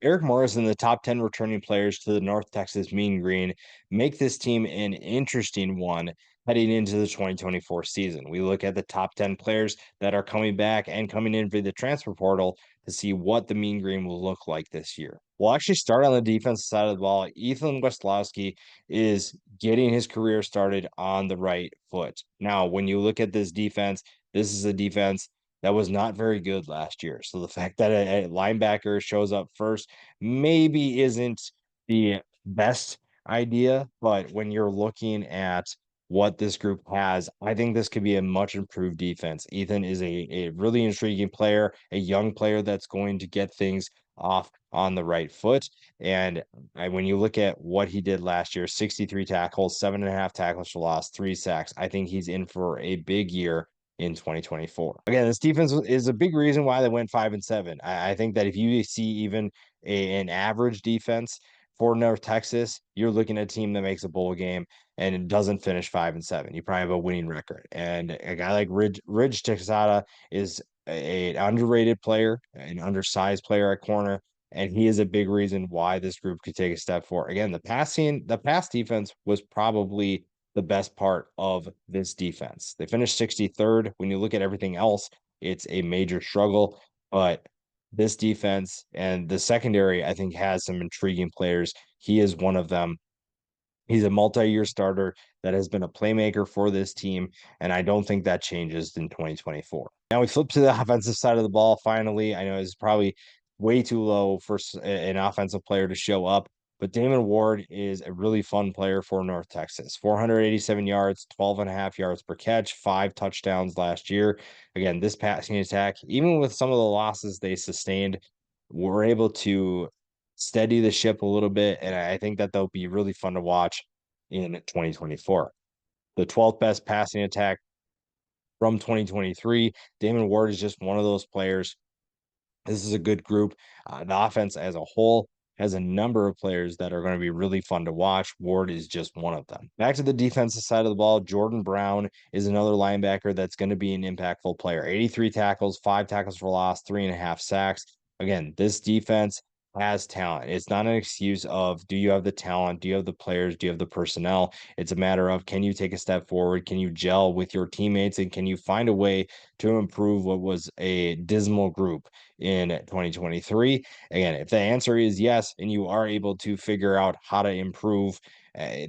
Eric Morris and the top 10 returning players to the North Texas Mean Green make this team an interesting one heading into the 2024 season. We look at the top 10 players that are coming back and coming in for the transfer portal to see what the Mean Green will look like this year. We'll actually start on the defensive side of the ball. Ethan Westlowski is getting his career started on the right foot. Now, when you look at this defense, this is a defense that was not very good last year. So the fact that a linebacker shows up first maybe isn't the best idea, but when you're looking at what this group has, I think this could be a much improved defense. Ethan is a really intriguing player, a young player that's going to get things off on the right foot. And when you look at what he did last year, 63 tackles, 7.5 tackles for loss, 3 sacks, I think he's in for a big year in 2024. Again, this defense is a big reason why they went 5-7. I think that if you see even an average defense for North Texas, you're looking at a team that makes a bowl game and it doesn't finish 5-7. You probably have a winning record. And a guy like Ridge Texada is an underrated player, an undersized player at corner, and he is a big reason why this group could take a step forward. Again, the pass defense was probably the best part of this defense. They finished 63rd. When you look at everything else, it's a major struggle, but this defense and the secondary, I think, has some intriguing players. He is one of them. He's a multi-year starter that has been a playmaker for this team, and I don't think that changes in 2024. Now we flip to the offensive side of the ball. Finally, I know it's probably way too low for an offensive player to show up, but Damon Ward is a really fun player for North Texas. 487 yards, 12.5 yards per catch, 5 touchdowns last year. Again, this passing attack, even with some of the losses they sustained, were able to steady the ship a little bit, and I think that they'll be really fun to watch in 2024. The 12th best passing attack from 2023. Damon Ward is just one of those players. This is a good group. The offense as a whole has a number of players that are going to be really fun to watch. Ward is just one of them. Back to the defensive side of the ball, Jordan Brown is another linebacker that's going to be an impactful player. 83 tackles, 5 tackles for loss, 3.5 sacks. Again, this defense has talent. It's not an excuse of do you have the talent? Do you have the players? Do you have the personnel? It's a matter of can you take a step forward? Can you gel with your teammates? And can you find a way to improve what was a dismal group in 2023? Again, if the answer is yes, and you are able to figure out how to improve,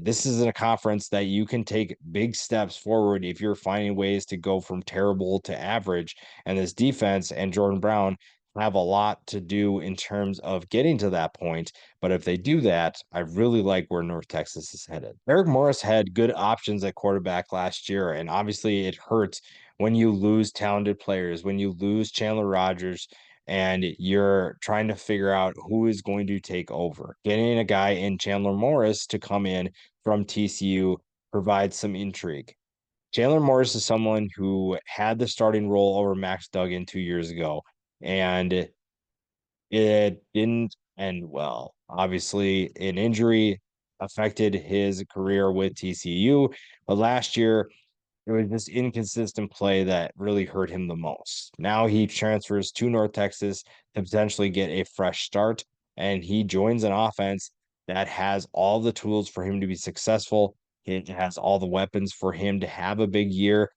this is a conference that you can take big steps forward if you're finding ways to go from terrible to average. And this defense and Jordan Brown have a lot to do in terms of getting to that point. But if they do that, I really like where North Texas is headed. Eric Morris had good options at quarterback last year, and obviously it hurts when you lose talented players, when you lose Chandler Rogers, and you're trying to figure out who is going to take over. Getting a guy in Chandler Morris to come in from TCU provides some intrigue. Chandler Morris is someone who had the starting role over Max Duggan 2 years ago, and it didn't end well. Obviously, an injury affected his career with TCU, but last year it was this inconsistent play that really hurt him the most. Now he transfers to North Texas to potentially get a fresh start, and he joins an offense that has all the tools for him to be successful. It has all the weapons for him to have a big year.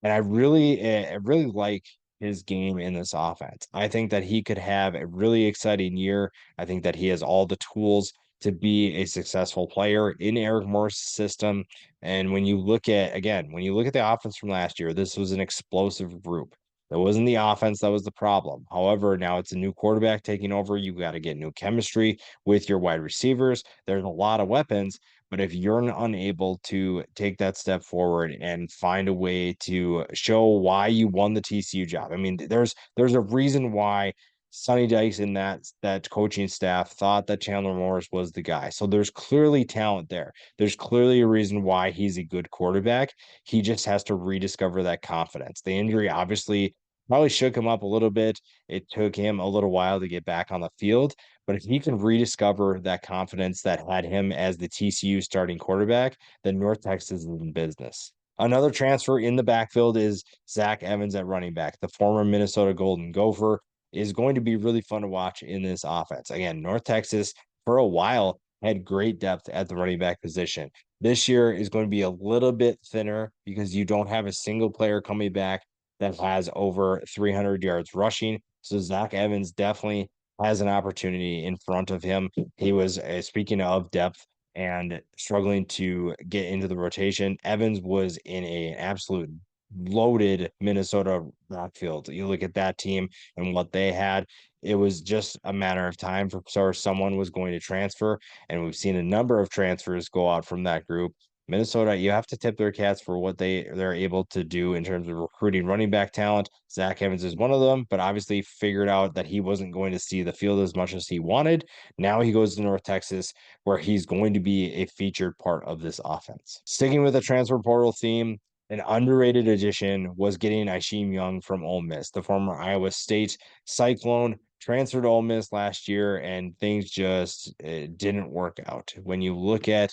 And I really like his game in this offense. I think that he could have a really exciting year. I think that he has all the tools to be a successful player in Eric Morris' system. And when you look at, again, when you look at the offense from last year, this was an explosive group. It wasn't the offense that was the problem. However, now it's a new quarterback taking over. You got to get new chemistry with your wide receivers. There's a lot of weapons, but if you're unable to take that step forward and find a way to show why you won the TCU job, I mean, there's a reason why Sonny Dykes and that coaching staff thought that Chandler Morris was the guy. So there's clearly talent there. There's clearly a reason why he's a good quarterback. He just has to rediscover that confidence. The injury obviously probably shook him up a little bit. It took him a little while to get back on the field, but if he can rediscover that confidence that had him as the TCU starting quarterback, then North Texas is in business. Another transfer in the backfield is Zach Evans at running back, the former Minnesota Golden Gopher. is going to be really fun to watch in this offense. Again, North Texas for a while had great depth at the running back position. This year is going to be a little bit thinner because you don't have a single player coming back that has over 300 yards rushing. So Zach Evans definitely has an opportunity in front of him. He was, speaking of depth and struggling to get into the rotation, Evans was in an absolute loaded Minnesota backfield. You look at that team and what they had, it was just a matter of time for someone was going to transfer, and we've seen a number of transfers go out from that group. Minnesota, you have to tip their cats for what they're able to do in terms of recruiting running back talent. Zach Evans is one of them, but obviously figured out that he wasn't going to see the field as much as he wanted. Now he goes to North Texas, where he's going to be a featured part of this offense. Sticking with the transfer portal theme, an underrated addition was getting Isheem Young from Ole Miss, the former Iowa State Cyclone, transferred to Ole Miss last year, and things just didn't work out. When you look at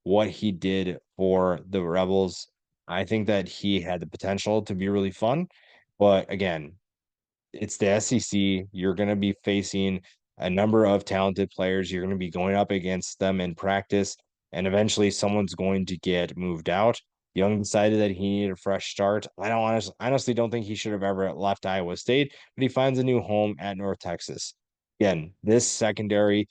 what he did for the Rebels, I think that he had the potential to be really fun. But again, it's the SEC. You're going to be facing a number of talented players. You're going to be going up against them in practice, and eventually someone's going to get moved out. Young decided that he needed a fresh start. I don't honestly don't think he should have ever left Iowa State, but he finds a new home at North Texas. Again, this secondary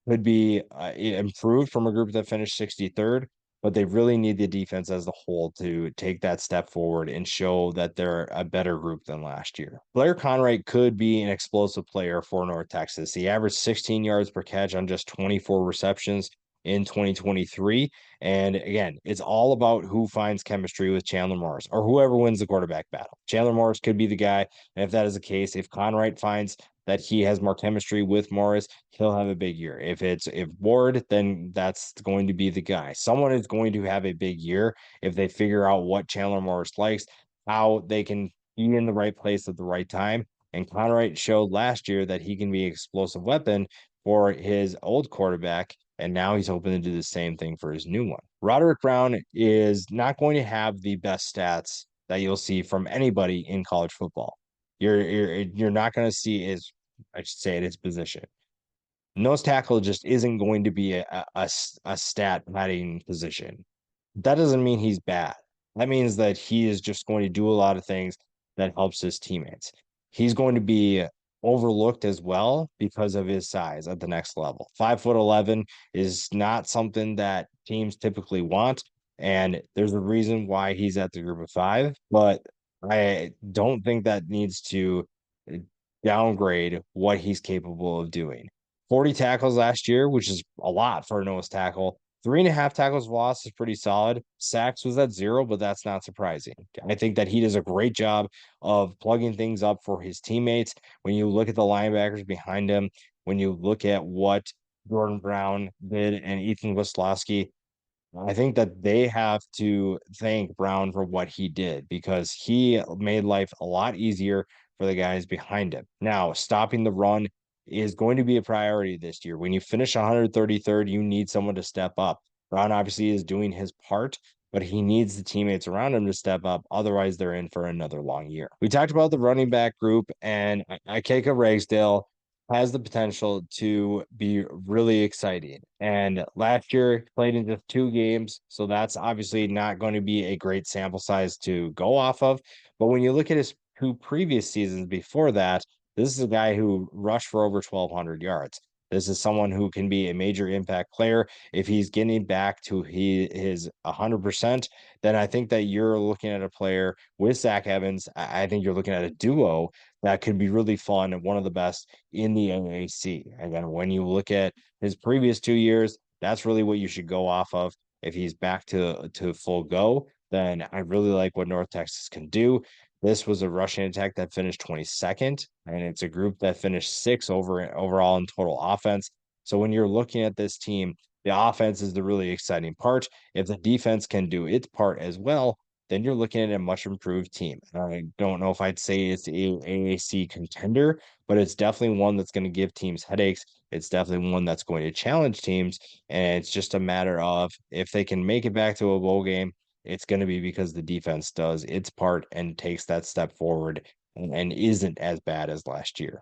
could be improved from a group that finished 63rd, but they really need the defense as a whole to take that step forward and show that they're a better group than last year. Blair Conright could be an explosive player for North Texas. He averaged 16 yards per catch on just 24 receptions in 2023. And again, it's all about who finds chemistry with Chandler Morris or whoever wins the quarterback battle. Chandler Morris could be the guy. And if that is the case, if Conright finds that he has more chemistry with Morris, he'll have a big year. If Ward, then that's going to be the guy. Someone is going to have a big year if they figure out what Chandler Morris likes, how they can be in the right place at the right time. And Conright showed last year that he can be an explosive weapon for his old quarterback, and now he's hoping to do the same thing for his new one. Roderick Brown is not going to have the best stats that you'll see from anybody in college football. You're not going to see his, I should say, at his position. Nose tackle just isn't going to be a stat padding position. That doesn't mean he's bad. That means that he is just going to do a lot of things that helps his teammates. He's going to be overlooked as well because of his size at the next level. 5'11" is not something that teams typically want, and there's a reason why he's at the group of five, but I don't think that needs to downgrade what he's capable of doing. 40 tackles last year, which is a lot for a nose tackle. 3.5 tackles lost is pretty solid. Sacks was at 0, but that's not surprising. I think that he does a great job of plugging things up for his teammates. When you look at the linebackers behind him, when you look at what Jordan Brown did and Ethan Wisłowski, I think that they have to thank Brown for what he did because he made life a lot easier for the guys behind him. Now, stopping the run is going to be a priority this year. When you finish 133rd, you need someone to step up. Brown obviously is doing his part, but he needs the teammates around him to step up. Otherwise, they're in for another long year. We talked about the running back group, and Ikeika Ragsdale has the potential to be really exciting. And last year played in just 2 games, so that's obviously not going to be a great sample size to go off of. But when you look at his 2 previous seasons before that, this is a guy who rushed for over 1,200 yards. This is someone who can be a major impact player. If he's getting back to his 100%, then I think that you're looking at a player with Zach Evans. I think you're looking at a duo that could be really fun and one of the best in the AAC. Again, when you look at his previous 2 years, that's really what you should go off of. If he's back to full go, then I really like what North Texas can do. This was a rushing attack that finished 22nd, and it's a group that finished sixth overall in total offense. So when you're looking at this team, the offense is the really exciting part. If the defense can do its part as well, then you're looking at a much improved team. I don't know if I'd say it's a AAC contender, but it's definitely one that's going to give teams headaches. It's definitely one that's going to challenge teams. And it's just a matter of if they can make it back to a bowl game, it's going to be because the defense does its part and takes that step forward and isn't as bad as last year.